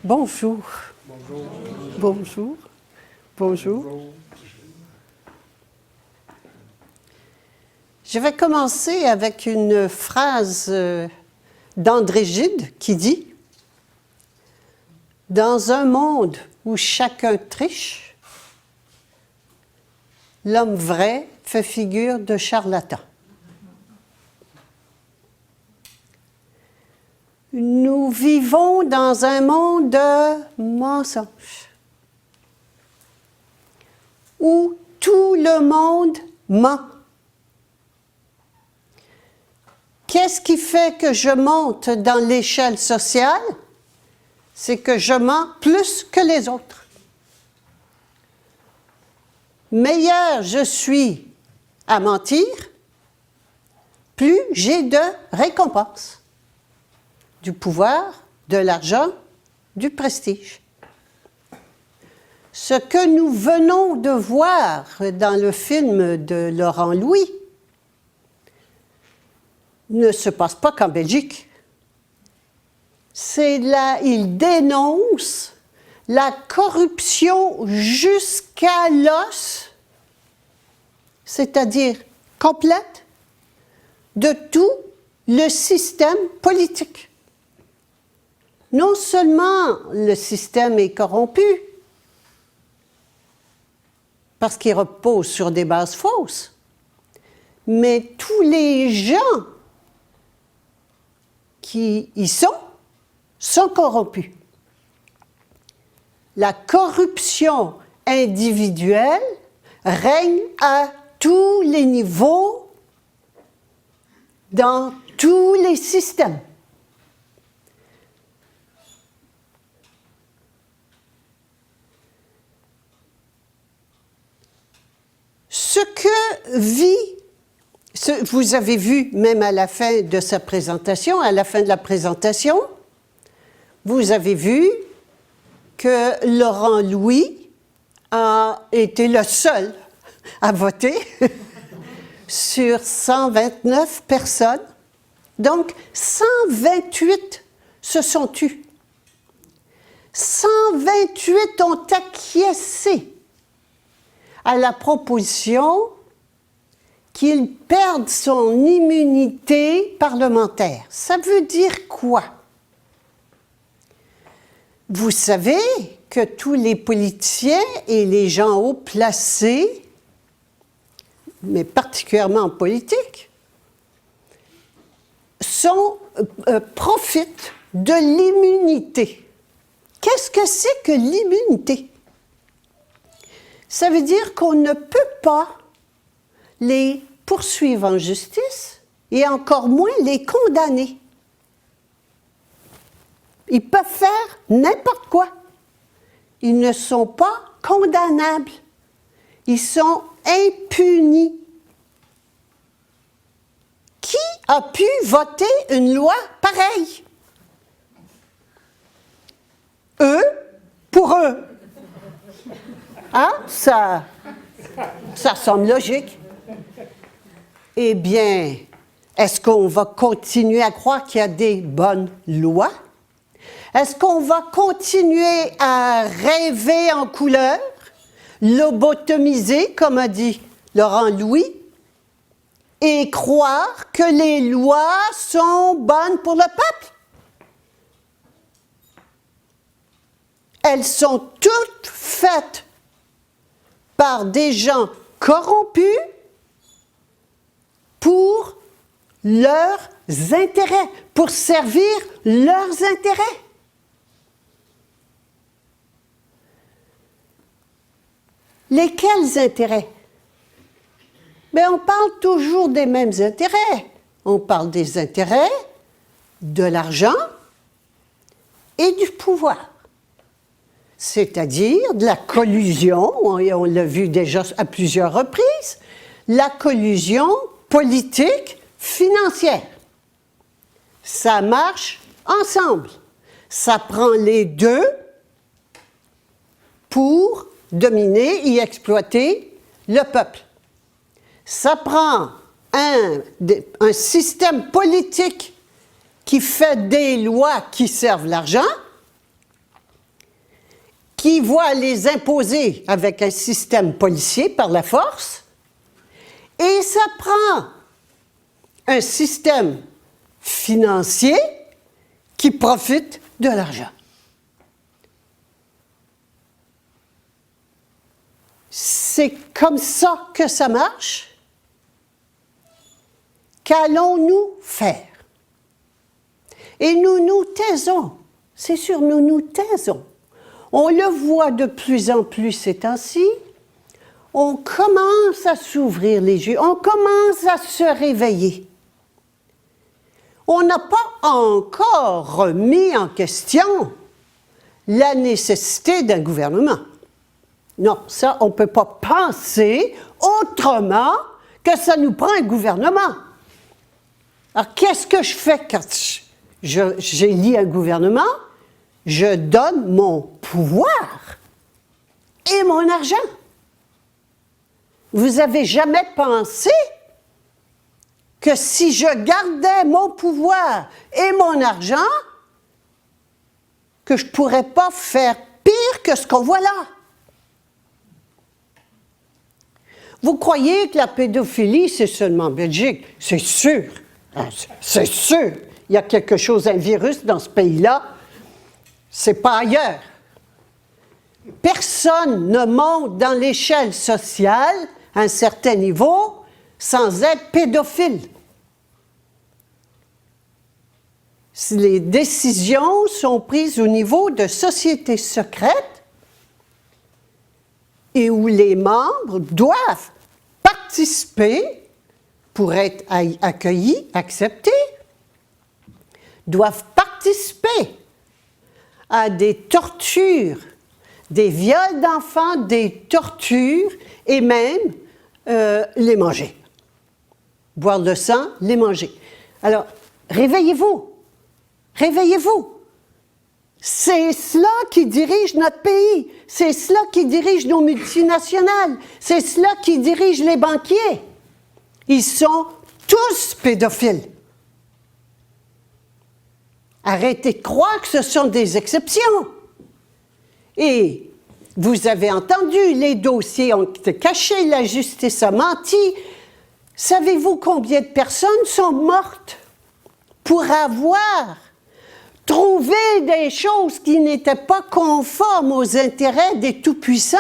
Bonjour. Bonjour. Bonjour. Je vais commencer avec une phrase d'André Gide qui dit « Dans un monde où chacun triche, l'homme vrai fait figure de charlatan. » Nous vivons dans un monde de mensonges, où tout le monde ment. Qu'est-ce qui fait que je monte dans l'échelle sociale? C'est que je mens plus que les autres. Meilleur je suis à mentir, plus j'ai de récompenses. Du pouvoir, de l'argent, du prestige. Ce que nous venons de voir dans le film de Laurent Louis ne se passe pas qu'en Belgique. C'est là, il dénonce la corruption jusqu'à l'os, c'est-à-dire complète, de tout le système politique. Non seulement le système est corrompu, parce qu'il repose sur des bases fausses, mais tous les gens qui y sont corrompus. La corruption individuelle règne à tous les niveaux, dans tous les systèmes. Ce que vit, vous avez vu même à la fin de sa présentation, à la fin de la présentation, vous avez vu que Laurent Louis a été le seul à voter sur 129 personnes. Donc, 128 se sont tus. 128 ont acquiescé à la proposition qu'il perde son immunité parlementaire. Ça veut dire quoi? Vous savez que tous les politiciens et les gens haut placés, mais particulièrement en politique, profitent de l'immunité. Qu'est-ce que c'est que l'immunité? Ça veut dire qu'on ne peut pas les poursuivre en justice et encore moins les condamner. Ils peuvent faire n'importe quoi. Ils ne sont pas condamnables. Ils sont impunis. Qui a pu voter une loi pareille? Eux, pour eux. Hein? Ça semble logique. Eh bien, est-ce qu'on va continuer à croire qu'il y a des bonnes lois? Est-ce qu'on va continuer à rêver en couleur, lobotomiser, comme a dit Laurent Louis, et croire que les lois sont bonnes pour le peuple? Elles sont toutes faites par des gens corrompus pour leurs intérêts, pour servir leurs intérêts. Lesquels intérêts? Mais on parle toujours des mêmes intérêts. On parle des intérêts, de l'argent et du pouvoir. C'est-à-dire de la collusion, et on l'a vu déjà à plusieurs reprises, la collusion politique financière. Ça marche ensemble. Ça prend les deux pour dominer et exploiter le peuple. Ça prend un système politique qui fait des lois qui servent l'argent qui voit les imposer avec un système policier par la force, et ça prend un système financier qui profite de l'argent. C'est comme ça que ça marche. Qu'allons-nous faire? Et nous nous taisons. C'est sûr, nous nous taisons. On le voit de plus en plus ces temps-ci. On commence à s'ouvrir les yeux. On commence à se réveiller. On n'a pas encore remis en question la nécessité d'un gouvernement. Non, ça, on ne peut pas penser autrement que ça nous prend un gouvernement. Alors, qu'est-ce que je fais quand j'élis un gouvernement? Je donne mon pouvoir et mon argent. Vous avez jamais pensé que si je gardais mon pouvoir et mon argent, que je ne pourrais pas faire pire que ce qu'on voit là? Vous croyez que la pédophilie, c'est seulement en Belgique? C'est sûr. C'est sûr. Il y a quelque chose, un virus dans ce pays-là. C'est pas ailleurs. Personne ne monte dans l'échelle sociale à un certain niveau sans être pédophile. Si les décisions sont prises au niveau de sociétés secrètes et où les membres doivent participer pour être accueillis, acceptés, doivent participer à des tortures, des viols d'enfants, des tortures et même les manger. Boire le sang, les manger. Alors, réveillez-vous. Réveillez-vous. C'est cela qui dirige notre pays. C'est cela qui dirige nos multinationales. C'est cela qui dirige les banquiers. Ils sont tous pédophiles. Arrêtez de croire que ce sont des exceptions. Et vous avez entendu, les dossiers ont été cachés, la justice a menti. Savez-vous combien de personnes sont mortes pour avoir trouvé des choses qui n'étaient pas conformes aux intérêts des tout-puissants?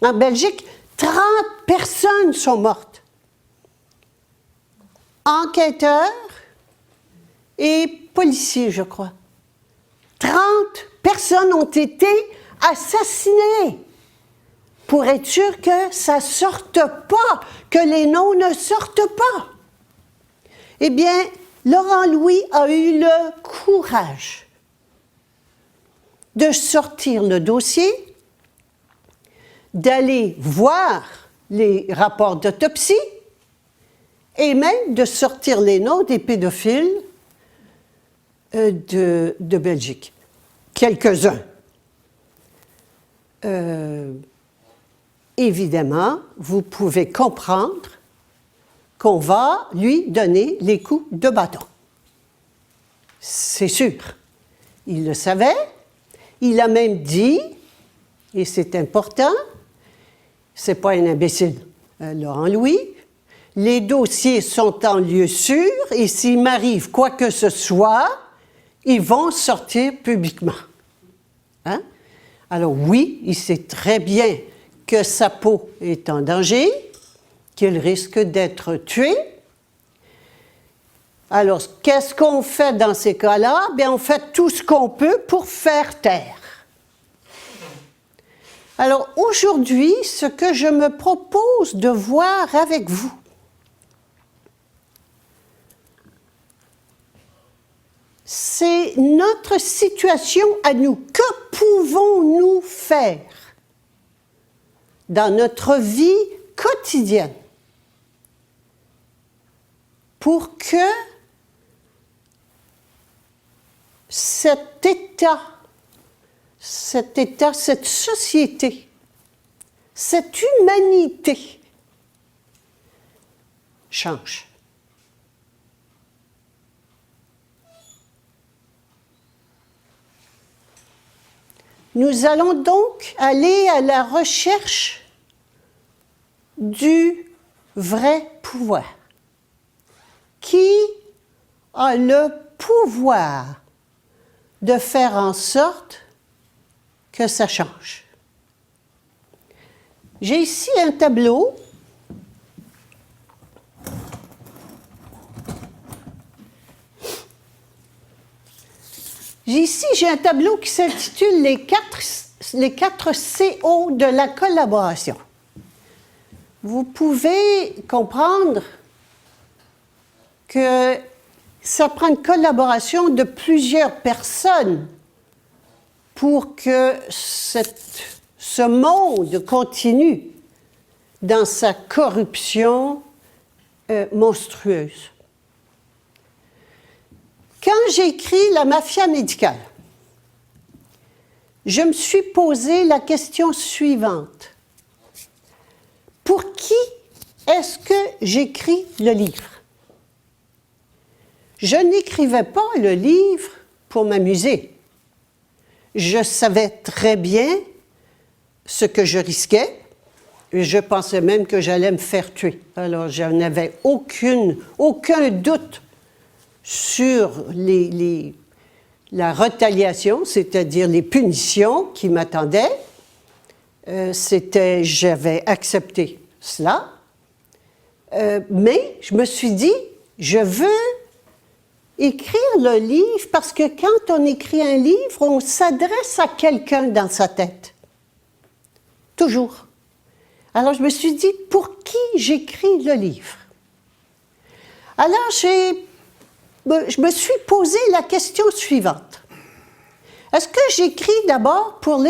En Belgique, 30 personnes sont mortes. Enquêteurs et policiers, je crois. 30 personnes ont été assassinées pour être sûr que ça ne sorte pas, que les noms ne sortent pas. Eh bien, Laurent Louis a eu le courage de sortir le dossier, d'aller voir les rapports d'autopsie et même de sortir les noms des pédophiles de Belgique. Quelques-uns. Évidemment, vous pouvez comprendre qu'on va lui donner les coups de bâton. C'est sûr. Il le savait. Il a même dit, et c'est important, c'est pas un imbécile, Laurent Louis, les dossiers sont en lieu sûr et s'il m'arrive quoi que ce soit, ils vont sortir publiquement. Hein? Alors oui, il sait très bien que sa peau est en danger, qu'il risque d'être tué. Alors, qu'est-ce qu'on fait dans ces cas-là? Bien, on fait tout ce qu'on peut pour faire taire. Alors, aujourd'hui, ce que je me propose de voir avec vous, c'est notre situation à nous. Que pouvons-nous faire dans notre vie quotidienne pour que cet état, cette société, cette humanité change? Nous allons donc aller à la recherche du vrai pouvoir. Qui a le pouvoir de faire en sorte que ça change? J'ai ici un tableau. J'ai un tableau qui s'intitule les quatre CO de la collaboration. Vous pouvez comprendre que ça prend une collaboration de plusieurs personnes pour que ce monde continue dans sa corruption monstrueuse. Quand j'ai écrit La mafia médicale, je me suis posé la question suivante. Pour qui est-ce que j'écris le livre? Je n'écrivais pas le livre pour m'amuser. Je savais très bien ce que je risquais et je pensais même que j'allais me faire tuer. Alors, je n'avais aucun doute sur la retaliation, c'est-à-dire les punitions qui m'attendaient. J'avais accepté cela, mais je me suis dit, je veux écrire le livre parce que quand on écrit un livre, on s'adresse à quelqu'un dans sa tête. Toujours. Alors je me suis dit, pour qui j'écris le livre? Alors je me suis posé la question suivante. Est-ce que j'écris d'abord pour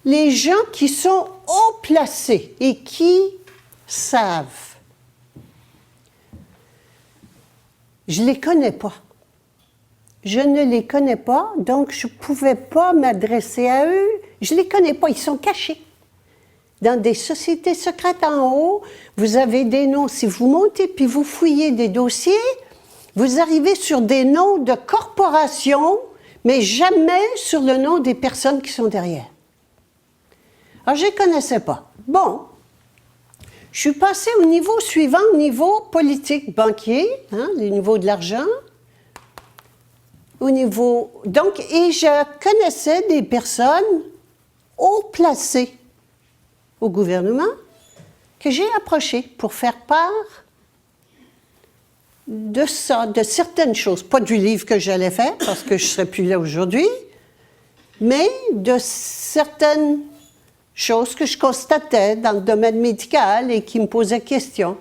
les gens qui sont haut placés et qui savent? Je ne les connais pas. Je ne les connais pas, donc je ne pouvais pas m'adresser à eux. Je ne les connais pas, ils sont cachés. Dans des sociétés secrètes en haut, vous avez des noms. Si vous montez puis vous fouillez des dossiers, vous arrivez sur des noms de corporations, mais jamais sur le nom des personnes qui sont derrière. Alors, je ne les connaissais pas. Bon, je suis passée au niveau suivant, au niveau politique, banquier, le niveau de l'argent. Et je connaissais des personnes haut placées au gouvernement que j'ai approchées pour faire part de ça, de certaines choses. Pas du livre que j'allais faire, parce que je ne serais plus là aujourd'hui, mais de certaines choses que je constatais dans le domaine médical et qui me posaient question.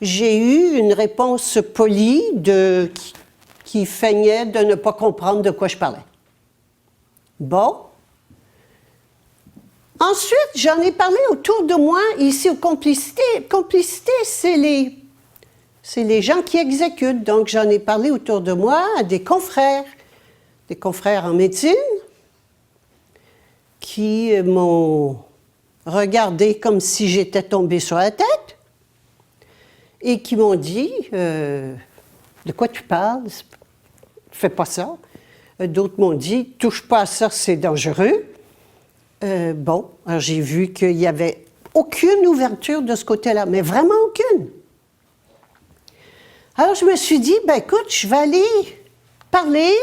J'ai eu une réponse polie qui feignait de ne pas comprendre de quoi je parlais. Bon. Ensuite, j'en ai parlé autour de moi, ici, aux complicités. Complicité, c'est les gens qui exécutent. Donc, j'en ai parlé autour de moi à des confrères en médecine, qui m'ont regardé comme si j'étais tombée sur la tête et qui m'ont dit « De quoi tu parles? Fais pas ça. » D'autres m'ont dit « Touche pas à ça, c'est dangereux. » Bon, alors j'ai vu qu'il n'y avait aucune ouverture de ce côté-là, mais vraiment aucune. Alors je me suis dit, ben écoute, je vais aller parler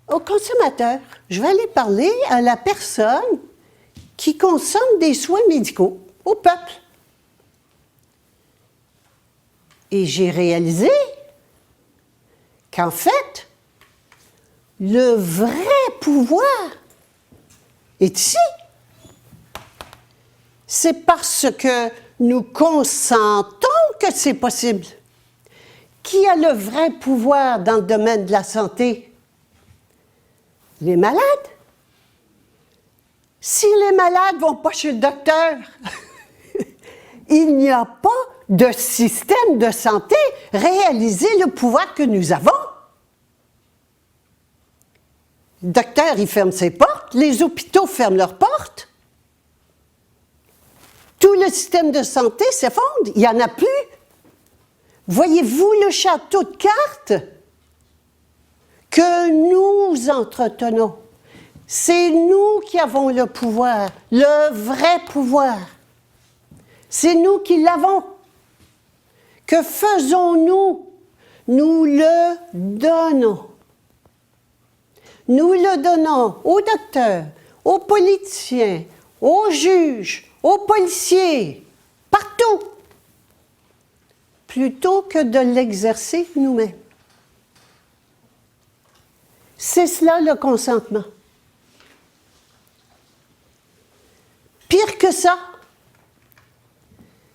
aux consommateurs. Je vais aller parler à la personne qui consomme des soins médicaux, au peuple. Et j'ai réalisé qu'en fait, le vrai pouvoir est ici. C'est parce que nous consentons que c'est possible. Qui a le vrai pouvoir dans le domaine de la santé? Les malades. Si les malades ne vont pas chez le docteur, il n'y a pas de système de santé. Réalisez le pouvoir que nous avons. Le docteur, il ferme ses portes, les hôpitaux ferment leurs portes. Tout le système de santé s'effondre, il n'y en a plus. Voyez-vous le château de cartes que nous entretenons. C'est nous qui avons le pouvoir, le vrai pouvoir. C'est nous qui l'avons. Que faisons-nous? Nous le donnons. Nous le donnons aux docteurs, aux politiciens, aux juges, aux policiers, partout, plutôt que de l'exercer nous-mêmes. C'est cela le consentement. Pire que ça,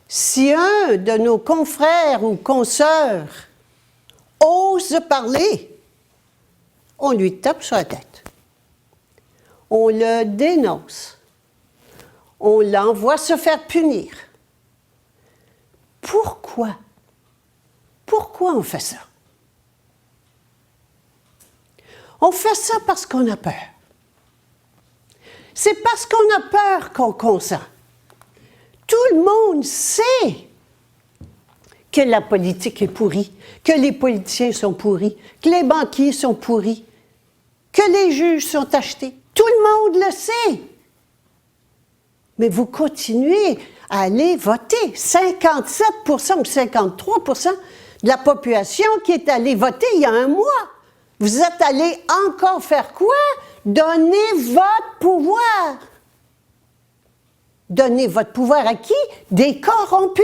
si un de nos confrères ou consoeurs ose parler, on lui tape sur la tête. On le dénonce. On l'envoie se faire punir. Pourquoi? Pourquoi on fait ça? On fait ça parce qu'on a peur. C'est parce qu'on a peur qu'on consent. Tout le monde sait que la politique est pourrie, que les politiciens sont pourris, que les banquiers sont pourris, que les juges sont achetés. Tout le monde le sait. Mais vous continuez à aller voter. 57% ou 53% de la population qui est allée voter il y a un mois. Vous êtes allés encore faire quoi? Donner votre pouvoir. Donner votre pouvoir à qui? Des corrompus.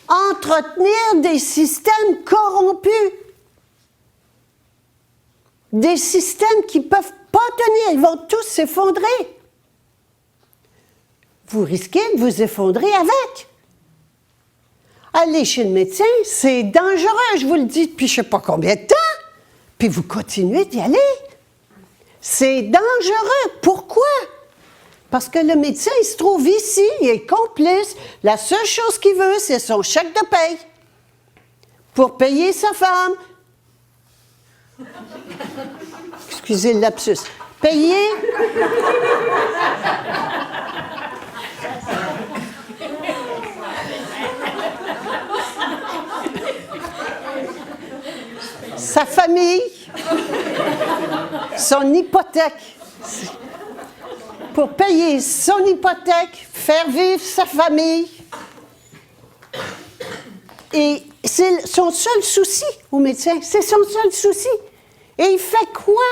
Entretenir des systèmes corrompus. Des systèmes qui ne peuvent pas tenir. Ils vont tous s'effondrer. Vous risquez de vous effondrer avec. Aller chez le médecin, c'est dangereux, je vous le dis depuis je ne sais pas combien de temps. Puis vous continuez d'y aller. C'est dangereux. Pourquoi? Parce que le médecin, il se trouve ici, il est complice. La seule chose qu'il veut, c'est son chèque de paye. Pour payer sa femme. Excusez le lapsus. Payer. Sa famille. Son hypothèque. Pour payer son hypothèque, faire vivre sa famille. Et c'est son seul souci au médecin, c'est son seul souci. Et il fait quoi?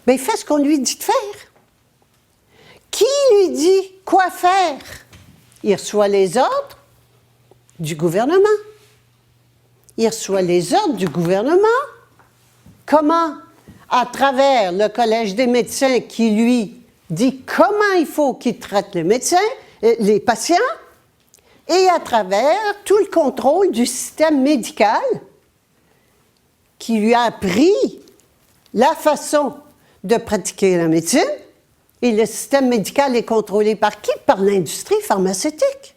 Bien, il fait ce qu'on lui dit de faire. Qui lui dit quoi faire? Il reçoit les ordres du gouvernement. Il reçoit les ordres du gouvernement. Comment? À travers le Collège des médecins qui lui dit comment il faut qu'il traite les médecins, les patients, et à travers tout le contrôle du système médical qui lui a appris la façon de pratiquer la médecine. Et le système médical est contrôlé par qui? Par l'industrie pharmaceutique.